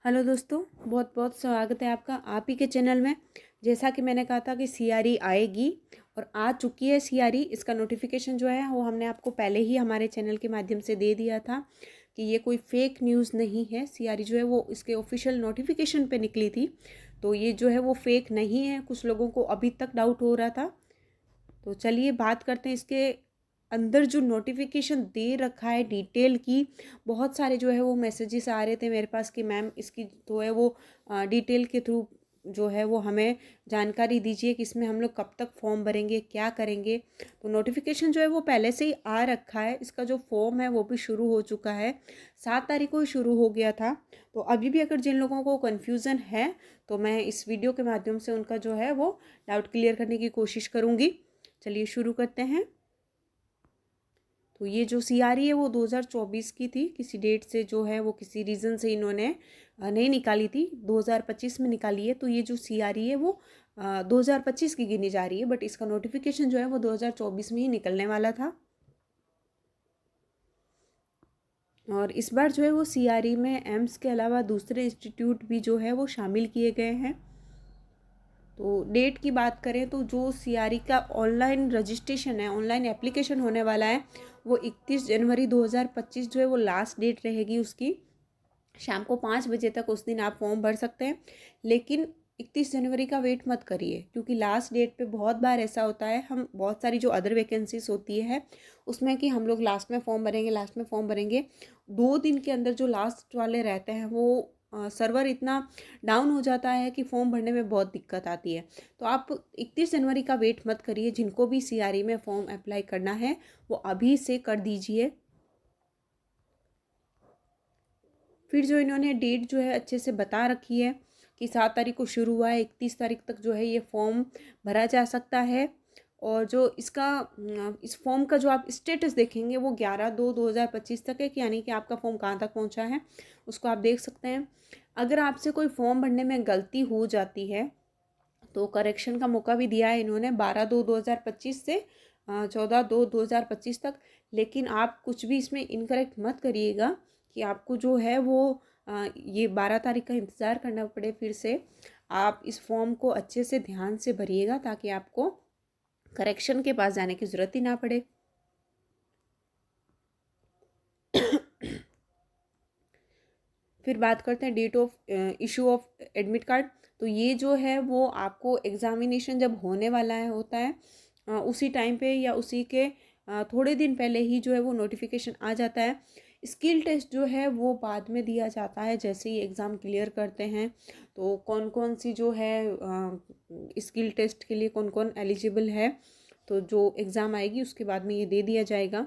Hello दोस्तों, बहुत बहुत स्वागत है आपका आप ही के चैनल में। जैसा कि मैंने कहा था कि सीआरई आएगी और आ चुकी है सीआरई। इसका नोटिफिकेशन जो है वो हमने आपको पहले ही हमारे चैनल के माध्यम से दे दिया था कि ये कोई फेक न्यूज़ नहीं है। सीआरई जो है वो इसके ऑफिशियल नोटिफिकेशन पे निकली थी, तो ये जो है वो फेक नहीं है। कुछ लोगों को अभी तक डाउट हो रहा था, तो चलिए बात करते हैं इसके अंदर जो नोटिफिकेशन दे रखा है डिटेल की। बहुत सारे जो है वो मैसेजेस आ रहे थे मेरे पास कि मैम इसकी तो है वो डिटेल के थ्रू जो है वो हमें जानकारी दीजिए कि इसमें हम लोग कब तक फॉर्म भरेंगे, क्या करेंगे। तो नोटिफिकेशन जो है वो पहले से ही आ रखा है। इसका जो फॉर्म है वो भी शुरू हो चुका है, 7 तारीख को ही शुरू हो गया था। तो अभी भी अगर जिन लोगों को कन्फ्यूज़न है तो मैं इस वीडियो के माध्यम से उनका जो है वो डाउट क्लियर करने की कोशिश करूँगी। चलिए शुरू करते हैं। तो ये जो सीआरई है वो 2024 की थी। किसी डेट से जो है वो किसी रीज़न से इन्होंने नहीं निकाली थी, 2025 में निकाली है। तो ये जो सीआरई है वो 2025 की गिनी जा रही है, बट इसका नोटिफिकेशन जो है वो 2024 में ही निकलने वाला था। और इस बार जो है वो सीआरई में एम्स के अलावा दूसरे इंस्टीट्यूट भी जो है वो शामिल किए गए हैं। तो डेट की बात करें तो जो सीआरई का ऑनलाइन रजिस्ट्रेशन है, ऑनलाइन एप्लीकेशन होने वाला है, वो 31 जनवरी 2025 जो है वो लास्ट डेट रहेगी उसकी। शाम को 5 बजे तक उस दिन आप फॉर्म भर सकते हैं, लेकिन 31 जनवरी का वेट मत करिए, क्योंकि लास्ट डेट पे बहुत बार ऐसा होता है, हम बहुत सारी जो अदर वैकेंसीज होती है उसमें कि हम लोग लास्ट में फॉर्म भरेंगे, लास्ट में फॉर्म भरेंगे। 2 दिन के अंदर जो लास्ट वाले रहते हैं वो सर्वर इतना डाउन हो जाता है कि फॉर्म भरने में बहुत दिक्कत आती है। तो आप 31 जनवरी का वेट मत करिए। जिनको भी सीआरई में फॉर्म अप्लाई करना है वो अभी से कर दीजिए। फिर जो इन्होंने डेट जो है अच्छे से बता रखी है कि 7 तारीख को शुरू हुआ है, 31 तारीख तक जो है ये फॉर्म भरा जा सकता है। और जो इसका इस फॉर्म का जो आप स्टेटस देखेंगे वो 11/2/2025 तक है, कि यानी कि आपका फॉर्म कहाँ तक पहुँचा है उसको आप देख सकते हैं। अगर आपसे कोई फॉर्म भरने में गलती हो जाती है तो करेक्शन का मौका भी दिया है इन्होंने 12/2/2025 से 14/2/2025 तक। लेकिन आप कुछ भी इसमें इनकरेक्ट मत करिएगा कि आपको जो है वो ये 12 तारीख का इंतज़ार करना पड़े फिर से। आप इस फॉर्म को अच्छे से ध्यान से भरिएगा ताकि आपको करेक्शन के पास जाने की ज़रूरत ही ना पड़े। फिर बात करते हैं date of issue of admit card. तो ये जो है वो आपको एग्ज़ामिनेशन जब होने वाला है होता है उसी टाइम पे या उसी के थोड़े दिन पहले ही जो है वो नोटिफिकेशन आ जाता है। स्किल टेस्ट जो है वो बाद में दिया जाता है जैसे ही एग्ज़ाम क्लियर करते हैं। तो कौन कौन सी जो है स्किल टेस्ट के लिए कौन कौन एलिजिबल है, तो जो एग्ज़ाम आएगी उसके बाद में ये दे दिया जाएगा।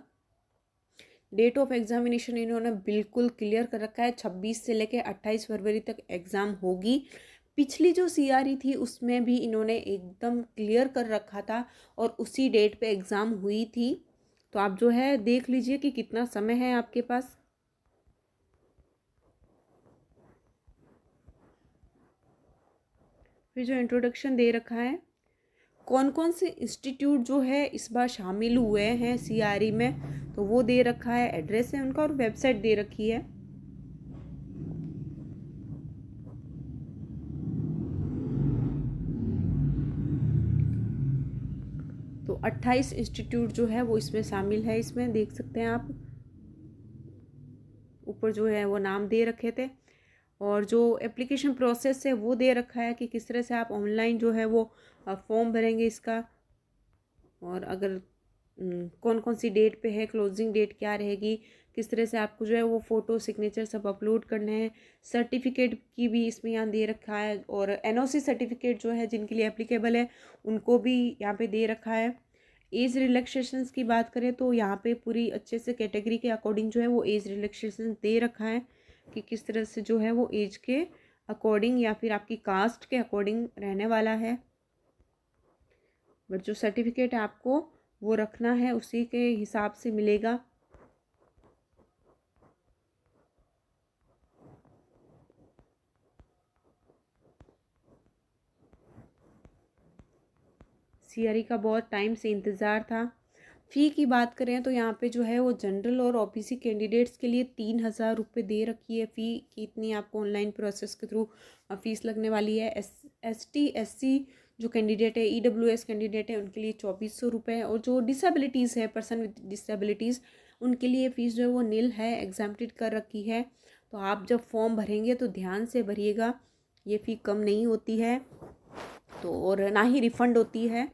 डेट ऑफ एग्जामिनेशन इन्होंने बिल्कुल क्लियर कर रखा है, 26 से लेकर 28 फरवरी तक एग्ज़ाम होगी। पिछली जो सीआरई थी उसमें भी इन्होंने एकदम क्लियर कर रखा था और उसी डेट पे एग्ज़ाम हुई थी। तो आप जो है देख लीजिए कि कितना समय है आपके पास। फिर जो इंट्रोडक्शन दे रखा है, कौन कौन से इंस्टीट्यूट जो है इस बार शामिल हुए हैं सीआरई में, तो वो दे रखा है, एड्रेस है उनका और वेबसाइट दे रखी है। तो 28 इंस्टीट्यूट जो है वो इसमें शामिल है, इसमें देख सकते हैं आप, ऊपर जो है वो नाम दे रखे थे। और जो एप्लीकेशन प्रोसेस है वो दे रखा है कि किस तरह से आप ऑनलाइन जो है वो फॉर्म भरेंगे इसका। और अगर कौन कौन सी डेट पे है, क्लोजिंग डेट क्या रहेगी, किस तरह से आपको जो है वो फ़ोटो सिग्नेचर सब अपलोड करने हैं। सर्टिफिकेट की भी इसमें यहाँ दे रखा है, और एनओसी सर्टिफिकेट जो है जिनके लिए एप्लीकेबल है उनको भी यहाँ पे दे रखा है। एज रिलैक्सेशंस की बात करें तो यहाँ पे पूरी अच्छे से कैटेगरी के अकॉर्डिंग जो है वो एज रिलैक्सेशन दे रखा है कि किस तरह से जो है वो एज के अकॉर्डिंग या फिर आपकी कास्ट के अकॉर्डिंग रहने वाला है। बट जो सर्टिफिकेट है आपको वो रखना है, उसी के हिसाब से मिलेगा। सीआरई का बहुत टाइम से इंतज़ार था, फ़ी की बात करें तो यहाँ पे जो है वो जनरल और ओबीसी कैंडिडेट्स के लिए 3,000 रुपये दे रखी है फ़ी कि इतनी आपको ऑनलाइन प्रोसेस के थ्रू फ़ीस लगने वाली है। ST SC जो कैंडिडेट है, EWS कैंडिडेट है, उनके लिए 2,400 रुपये, और जो डिसेबिलिटीज़ है, पर्सन विद डिसेबिलिटीज़, उनके लिए फ़ीस जो है वो नील है, एग्जाम्प्टेड कर रखी है। तो आप जब फॉर्म भरेंगे तो ध्यान से भरिएगा, ये फ़ी कम नहीं होती है तो, और ना ही रिफ़ंड होती है।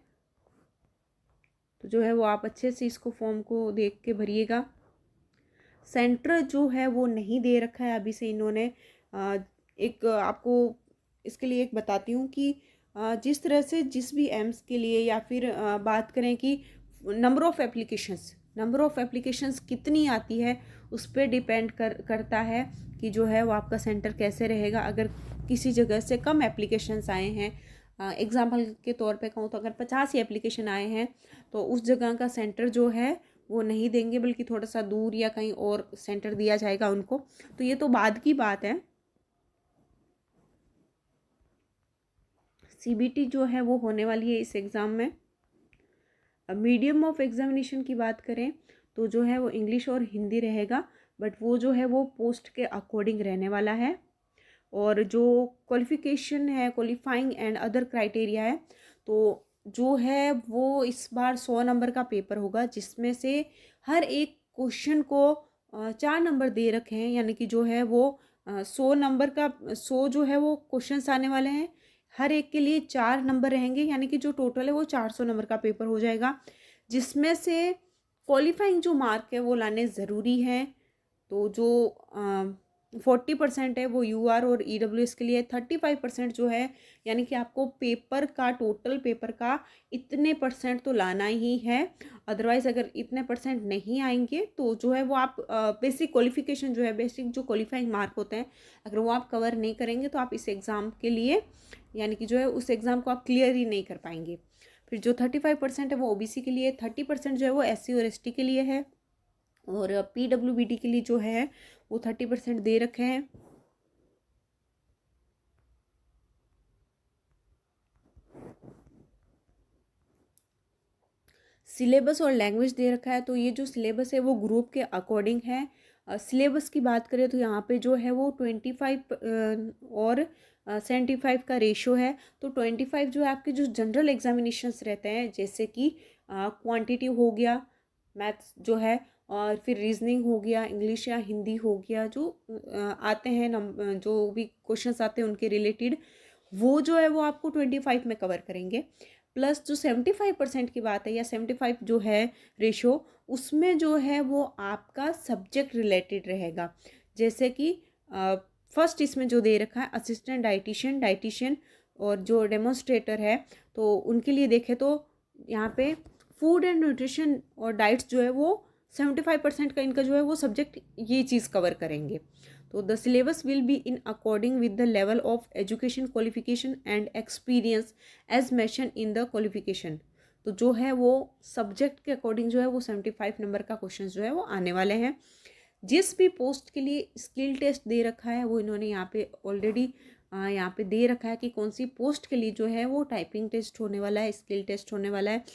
तो जो है वो आप अच्छे से इसको फॉर्म को देख के भरिएगा। सेंटर जो है वो नहीं दे रखा है अभी से इन्होंने। एक आपको इसके लिए एक बताती हूँ कि जिस तरह से जिस भी एम्स के लिए, या फिर बात करें कि नंबर ऑफ़ एप्लीकेशंस कितनी आती है, उस पर डिपेंड करता है कि जो है वो आपका सेंटर कैसे रहेगा। अगर किसी जगह से कम एप्लीकेशंस आए हैं, एग्जाम्पल के तौर पे कहूँ तो अगर 50 ही एप्लीकेशन आए हैं, तो उस जगह का सेंटर जो है वो नहीं देंगे, बल्कि थोड़ा सा दूर या कहीं और सेंटर दिया जाएगा उनको। तो ये तो बाद की बात है। CBT जो है वो होने वाली है इस एग्ज़ाम में। मीडियम ऑफ एग्जामिनेशन की बात करें तो जो है वो इंग्लिश और हिंदी रहेगा, बट वो जो है वो पोस्ट के अकॉर्डिंग रहने वाला है। और जो क्वालिफ़िकेशन है, क्वालिफाइंग एंड अदर क्राइटेरिया है, तो जो है वो इस बार 100 नंबर का पेपर होगा, जिसमें से हर एक क्वेश्चन को 4 नंबर दे रखे हैं, यानी कि जो है वो 100 नंबर का 100 जो है वो क्वेश्चंस आने वाले हैं, हर एक के लिए 4 नंबर रहेंगे, यानी कि जो टोटल है वो 400 नंबर का पेपर हो जाएगा, जिसमें से क्वालिफाइंग जो मार्क है वो लाने ज़रूरी हैं। तो जो 40% है वो UR और EWS के लिए, 35% जो है, यानी कि आपको पेपर का, टोटल पेपर का इतने परसेंट तो लाना ही है। अदरवाइज़ अगर इतने परसेंट नहीं आएंगे तो जो है वो आप बेसिक क्वालिफिकेशन जो है, बेसिक जो क्वालिफाइंग मार्क होते हैं, अगर वो आप कवर नहीं करेंगे तो आप इस एग्ज़ाम के लिए, यानी कि जो है उस एग्ज़ाम को आप क्लियर ही नहीं कर पाएंगे। फिर जो 35% है वो OBC के लिए, 30% जो है वो SC और ST के लिए है, और PWBD के लिए जो है वो 30% दे रखे हैं। सिलेबस और लैंग्वेज दे रखा है, तो ये जो सिलेबस है वो ग्रुप के अकॉर्डिंग है। सिलेबस की बात करें तो यहाँ पे जो है वो 25 और 75 का रेशो है। तो 25 जो है आपके जो जनरल एग्जामिनेशंस रहते हैं, जैसे कि क्वांटिटिव हो गया, मैथ्स जो है, और फिर रीजनिंग हो गया, इंग्लिश या हिंदी हो गया, जो आते हैं जो भी क्वेश्चंस आते हैं उनके रिलेटेड, वो जो है वो आपको 25 में कवर करेंगे। प्लस जो 75% की बात है, या 75 जो है रेशो, उसमें जो है वो आपका सब्जेक्ट रिलेटेड रहेगा। जैसे कि फर्स्ट इसमें जो दे रखा है असिस्टेंट डाइटिशियन और जो डेमोन्स्ट्रेटर है, तो उनके लिए देखें तो यहाँ पे फूड एंड न्यूट्रिशन और डाइट्स जो है वो 75% का इनका जो है वो सब्जेक्ट ये चीज़ कवर करेंगे। तो the syllabus will be in according with the level of education, qualification and experience as mention in the qualification. तो जो है वो सब्जेक्ट के अकॉर्डिंग जो है वो 75 नंबर का क्वेश्चन जो है वो आने वाले हैं। जिस भी पोस्ट के लिए स्किल टेस्ट दे रखा है वो इन्होंने यहाँ पे ऑलरेडी यहाँ पे दे रखा है कि कौन सी पोस्ट के लिए जो है वो टाइपिंग टेस्ट होने वाला है, स्किल टेस्ट होने वाला है।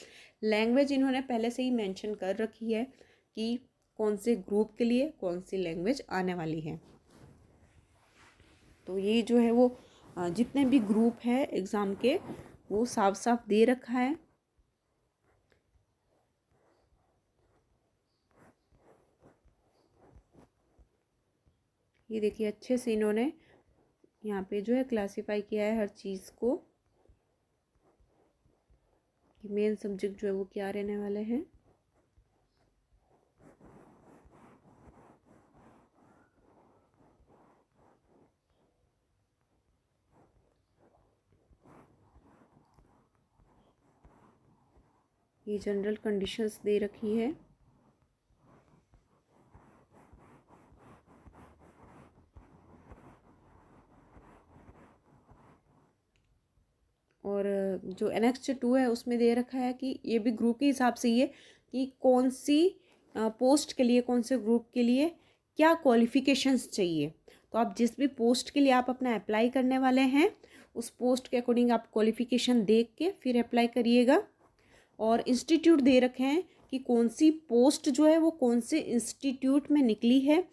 लैंग्वेज इन्होंने पहले से ही मेंशन कर रखी है कि कौन से ग्रुप के लिए कौन सी लैंग्वेज आने वाली है। तो ये जो है वो जितने भी ग्रुप है एग्ज़ाम के वो साफ साफ दे रखा है। ये देखिए अच्छे से इन्होंने यहाँ पे जो है क्लासिफाई किया है हर चीज़ को, कि मेन सब्जेक्ट जो है वो क्या रहने वाले हैं। ये जनरल कंडीशंस दे रखी है। और जो एनेक्स 2 है उसमें दे रखा है कि ये भी ग्रुप के हिसाब से ये कि कौन सी पोस्ट के लिए, कौन से ग्रुप के लिए क्या क्वालिफ़िकेशंस चाहिए। तो आप जिस भी पोस्ट के लिए आप अपना अप्लाई करने वाले हैं, उस पोस्ट के अकॉर्डिंग आप क्वालिफ़िकेशन देख के फिर अप्लाई करिएगा। और इंस्टीट्यूट दे रखे हैं कि कौन सी पोस्ट जो है वो कौन से इंस्टीट्यूट में निकली है,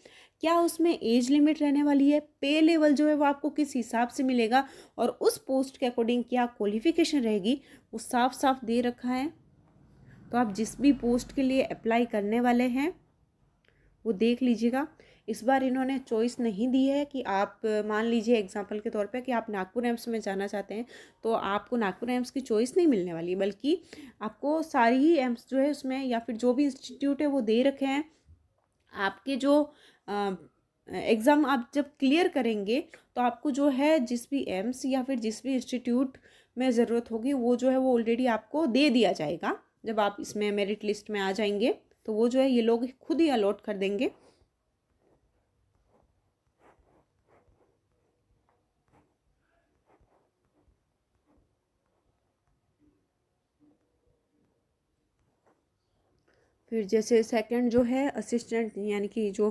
क्या उसमें एज लिमिट रहने वाली है, पे लेवल जो है वो आपको किस हिसाब से मिलेगा और उस पोस्ट के अकॉर्डिंग क्या क्वालिफिकेशन रहेगी, वो साफ साफ दे रखा है। तो आप जिस भी पोस्ट के लिए अप्लाई करने वाले हैं वो देख लीजिएगा। इस बार इन्होंने चॉइस नहीं दी है कि आप मान लीजिए एग्जांपल के तौर पे कि आप नागपुर एम्स में जाना चाहते हैं तो आपको नागपुर एम्स की चॉइस नहीं मिलने वाली, बल्कि आपको सारी ही एम्स जो है उसमें या फिर जो भी इंस्टीट्यूट है वो दे रखे हैं। आपके जो एग्ज़ाम आप जब क्लियर करेंगे तो आपको जो है जिस भी एम्स या फिर जिस भी इंस्टीट्यूट में ज़रूरत होगी वो जो है वो ऑलरेडी आपको दे दिया जाएगा। जब आप इसमें मेरिट लिस्ट में आ जाएंगे तो वो जो है ये लोग खुद ही अलॉट कर देंगे। फिर जैसे सेकंड जो है असिस्टेंट, यानी कि जो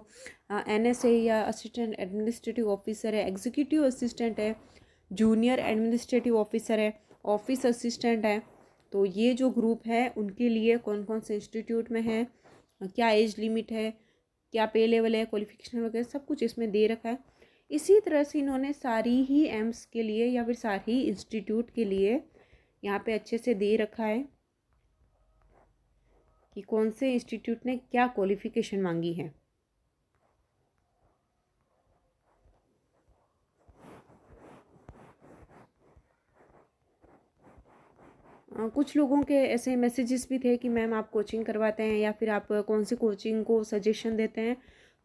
NSA या असिस्टेंट एडमिनिस्ट्रेटिव ऑफिसर है, एग्जीक्यूटिव असिस्टेंट है, जूनियर एडमिनिस्ट्रेटिव ऑफिसर है, ऑफिस असिस्टेंट है। तो ये जो ग्रुप है उनके लिए कौन कौन से इंस्टीट्यूट में है, क्या एज लिमिट है, क्या पे लेवल है, क्वालिफिकेशन वगैरह सब कुछ इसमें दे रखा है। इसी तरह से इन्होंने सारी ही एम्स के लिए या फिर सारी इंस्टीट्यूट के लिए यहाँ पे अच्छे से दे रखा है कि कौन से इंस्टीट्यूट ने क्या क्वालिफ़िकेशन मांगी है। कुछ लोगों के ऐसे मैसेजेस भी थे कि मैम आप कोचिंग करवाते हैं या फिर आप कौन सी कोचिंग को सजेशन देते हैं।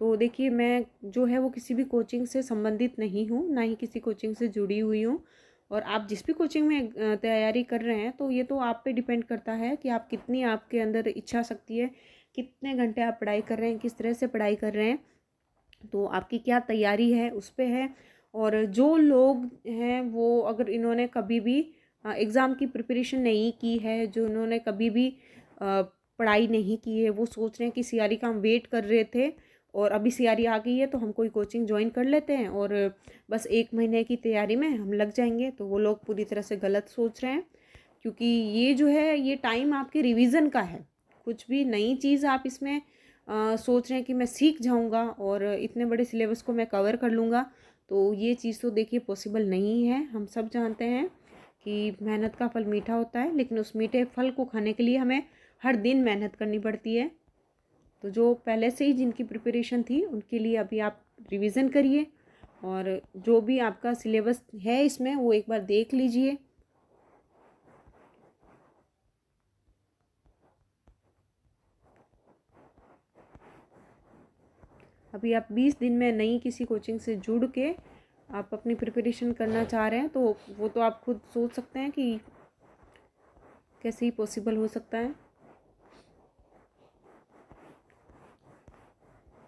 तो देखिए मैं जो है वो किसी भी कोचिंग से संबंधित नहीं हूँ, ना ही किसी कोचिंग से जुड़ी हुई हूँ। और आप जिस भी कोचिंग में तैयारी कर रहे हैं तो ये तो आप पे डिपेंड करता है कि आप कितनी आपके अंदर इच्छा शक्ति है, कितने घंटे आप पढ़ाई कर रहे हैं, किस तरह से पढ़ाई कर रहे हैं, तो आपकी क्या तैयारी है उस पे है। और जो लोग हैं वो अगर इन्होंने कभी भी एग्ज़ाम की प्रिपरेशन नहीं की है, जो इन्होंने कभी भी पढ़ाई नहीं की है, वो सोच रहे हैं कि सीआरई का हम वेट कर रहे थे और अभी सीआरई आ गई है तो हम कोई कोचिंग ज्वाइन कर लेते हैं और बस 1 महीने की तैयारी में हम लग जाएंगे, तो वो लोग पूरी तरह से गलत सोच रहे हैं। क्योंकि ये जो है ये टाइम आपके रिवीजन का है। कुछ भी नई चीज़ आप इसमें सोच रहे हैं कि मैं सीख जाऊंगा और इतने बड़े सिलेबस को मैं कवर कर लूँगा, तो ये चीज़ तो देखिए पॉसिबल नहीं है। हम सब जानते हैं कि मेहनत का फल मीठा होता है, लेकिन उस मीठे फल को खाने के लिए हमें हर दिन मेहनत करनी पड़ती है। तो जो पहले से ही जिनकी प्रिपरेशन थी उनके लिए अभी आप रिवीजन करिए और जो भी आपका सिलेबस है इसमें वो एक बार देख लीजिए। अभी आप 20 दिन में नई किसी कोचिंग से जुड़ के आप अपनी प्रिपरेशन करना चाह रहे हैं तो वो तो आप खुद सोच सकते हैं कि कैसे ही पॉसिबल हो सकता है।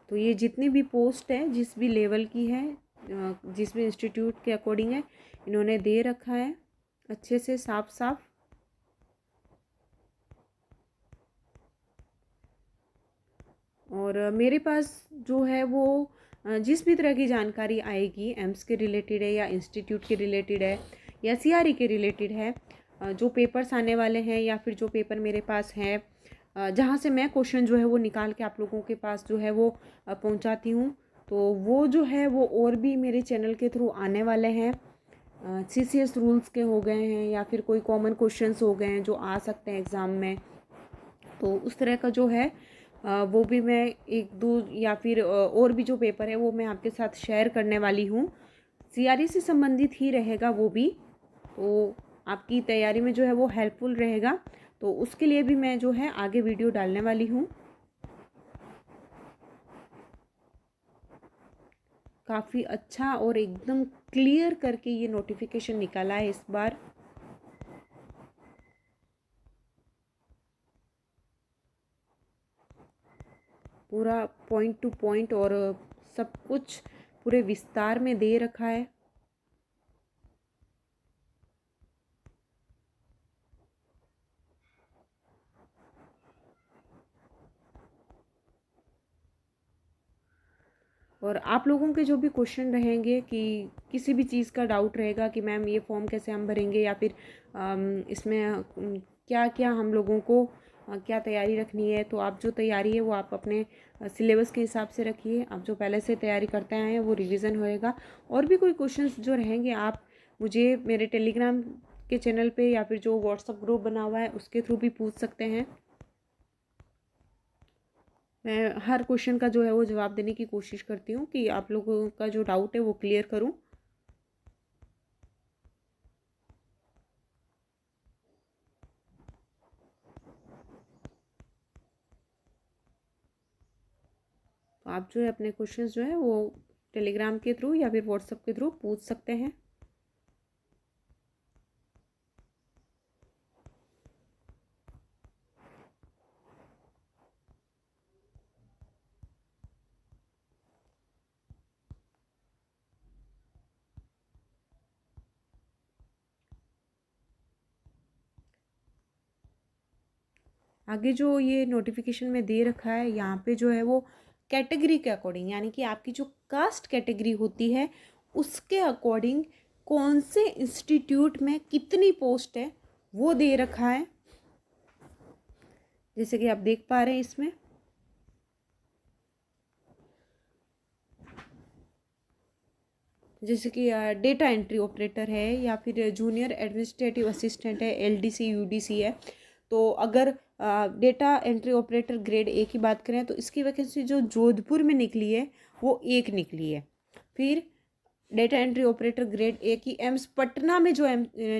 तो ये जितनी भी पोस्ट है जिस भी लेवल की है, जिस भी इंस्टीट्यूट के अकॉर्डिंग है, इन्होंने दे रखा है अच्छे से साफ साफ। और मेरे पास जो है वो जिस भी तरह की जानकारी आएगी एम्स के रिलेटेड है या इंस्टीट्यूट के रिलेटेड है या सीआरई के रिलेटेड है, जो पेपर्स आने वाले हैं या फिर जो पेपर मेरे पास हैं, जहाँ से मैं क्वेश्चन जो है वो निकाल के आप लोगों के पास जो है वो पहुँचाती हूँ, तो वो जो है वो और भी मेरे चैनल के थ्रू आने वाले हैं। CCS रूल्स के हो गए हैं या फिर कोई कॉमन क्वेश्चंस हो गए हैं जो आ सकते हैं एग्ज़ाम में, तो उस तरह का जो है वो भी मैं एक दो या फिर और भी जो पेपर है वो मैं आपके साथ शेयर करने वाली हूँ। सीआरई से संबंधित ही रहेगा वो भी, तो आपकी तैयारी में जो है वो हेल्पफुल रहेगा। तो उसके लिए भी मैं जो है आगे वीडियो डालने वाली हूँ। काफ़ी अच्छा और एकदम क्लियर करके ये नोटिफिकेशन निकाला है इस बार। पूरा पॉइंट टू पॉइंट और सब कुछ पूरे विस्तार में दे रखा है। और आप लोगों के जो भी क्वेश्चन रहेंगे कि किसी भी चीज़ का डाउट रहेगा कि मैम ये फॉर्म कैसे हम भरेंगे या फिर इसमें क्या क्या हम लोगों को क्या तैयारी रखनी है। तो आप जो तैयारी है वो आप अपने सिलेबस के हिसाब से रखिए। आप जो पहले से तैयारी करते आए हैं वो रिवीजन होएगा। और भी कोई क्वेश्चंस जो रहेंगे आप मुझे मेरे टेलीग्राम के चैनल पे या फिर जो व्हाट्सअप ग्रुप बना हुआ है उसके थ्रू भी पूछ सकते हैं। मैं हर क्वेश्चन का जो है वो जवाब देने की कोशिश करती हूँ कि आप लोगों का जो डाउट है वो क्लियर करूँ। तो आप जो है अपने क्वेश्चंस जो है वो टेलीग्राम के थ्रू या फिर व्हाट्सएप के थ्रू पूछ सकते हैं। आगे जो ये नोटिफिकेशन में दे रखा है यहाँ पे जो है वो कैटेगरी के अकॉर्डिंग, यानी कि आपकी जो कास्ट कैटेगरी होती है उसके अकॉर्डिंग कौन से इंस्टीट्यूट में कितनी पोस्ट है वो दे रखा है। जैसे कि आप देख पा रहे हैं इसमें जैसे कि डेटा एंट्री ऑपरेटर है या फिर जूनियर एडमिनिस्ट्रेटिव असिस्टेंट है, एलडीसी यूडीसी है। तो अगर data entry operator grade A की बात करें तो इसकी वैकेंसी जो जोधपुर में निकली है वो एक निकली है। फिर data entry operator grade A की एम्स पटना में जो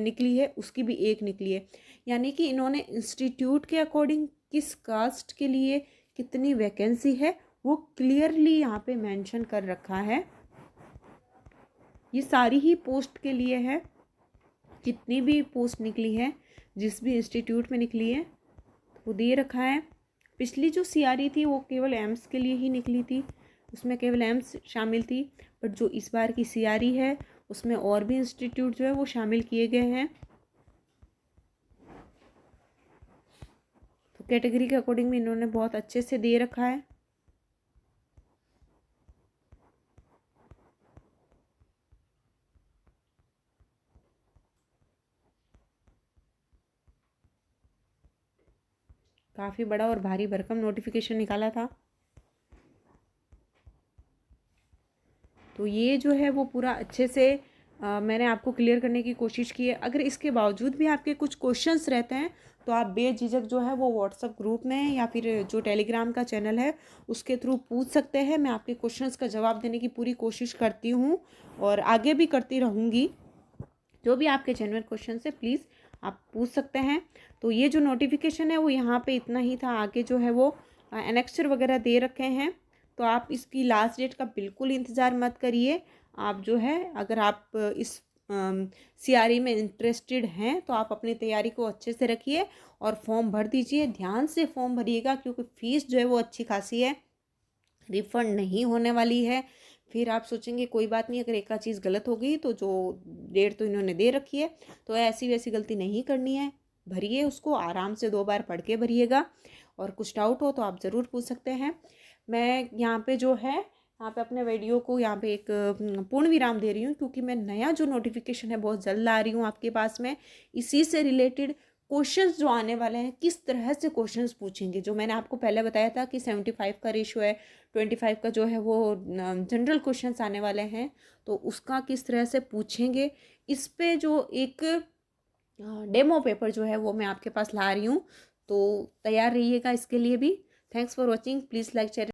निकली है उसकी भी एक निकली है। यानी कि इन्होंने इंस्टीट्यूट के अकॉर्डिंग किस कास्ट के लिए कितनी वैकेंसी है वो क्लियरली यहाँ पे मेंशन कर रखा है। ये सारी ही पोस्ट के लिए है, कितनी भी पोस्ट निकली है जिस भी इंस्टीट्यूट में निकली है वो दे रखा है। पिछली जो सीआरई थी वो केवल एम्स के लिए ही निकली थी, उसमें केवल एम्स शामिल थी। बट जो इस बार की सीआरई है उसमें और भी इंस्टीट्यूट जो है वो शामिल किए गए हैं। तो कैटेगरी के अकॉर्डिंग भी इन्होंने बहुत अच्छे से दे रखा है। काफ़ी बड़ा और भारी भरकम नोटिफिकेशन निकाला था। तो ये जो है वो पूरा अच्छे से मैंने आपको क्लियर करने की कोशिश की है। अगर इसके बावजूद भी आपके कुछ क्वेश्चंस रहते हैं तो आप बेझिझक जो है वो व्हाट्सएप ग्रुप में या फिर जो टेलीग्राम का चैनल है उसके थ्रू पूछ सकते हैं। मैं आपके क्वेश्चंस का जवाब देने की पूरी कोशिश करती हूँ और आगे भी करती रहूँगी। जो भी आपके जेन्युइन क्वेश्चन है प्लीज़ आप पूछ सकते हैं। तो ये जो नोटिफिकेशन है वो यहाँ पे इतना ही था। आगे जो है वो एनेक्चर वगैरह दे रखे हैं तो आप इसकी लास्ट डेट का बिल्कुल इंतज़ार मत करिए। आप जो है अगर आप इस सीआरई में इंटरेस्टेड हैं तो आप अपनी तैयारी को अच्छे से रखिए और फॉर्म भर दीजिए। ध्यान से फॉर्म भरिएगा क्योंकि फ़ीस जो है वो अच्छी खासी है, रिफ़ंड नहीं होने वाली है। फिर आप सोचेंगे कोई बात नहीं, अगर एक आध चीज़ गलत हो गई तो जो डेट तो इन्होंने दे रखी है तो ऐसी वैसी गलती नहीं करनी है। भरिए उसको आराम से, 2 बार पढ़ के भरिएगा। और कुछ डाउट हो तो आप ज़रूर पूछ सकते हैं। मैं यहाँ पे जो है यहाँ पे अपने वीडियो को यहाँ पे एक पूर्ण विराम दे रही हूँ क्योंकि मैं नया जो नोटिफिकेशन है बहुत जल्द ला रही हूँ आपके पास में। इसी से रिलेटेड क्वेश्चंस जो आने वाले हैं, किस तरह से क्वेश्चंस पूछेंगे, जो मैंने आपको पहले बताया था कि 75 का रेशो है, 25 का जो है वो जनरल क्वेश्चंस आने वाले हैं तो उसका किस तरह से पूछेंगे, इस पे जो एक डेमो पेपर जो है वो मैं आपके पास ला रही हूँ। तो तैयार रहिएगा इसके लिए भी। Thanks for watching. Please like share.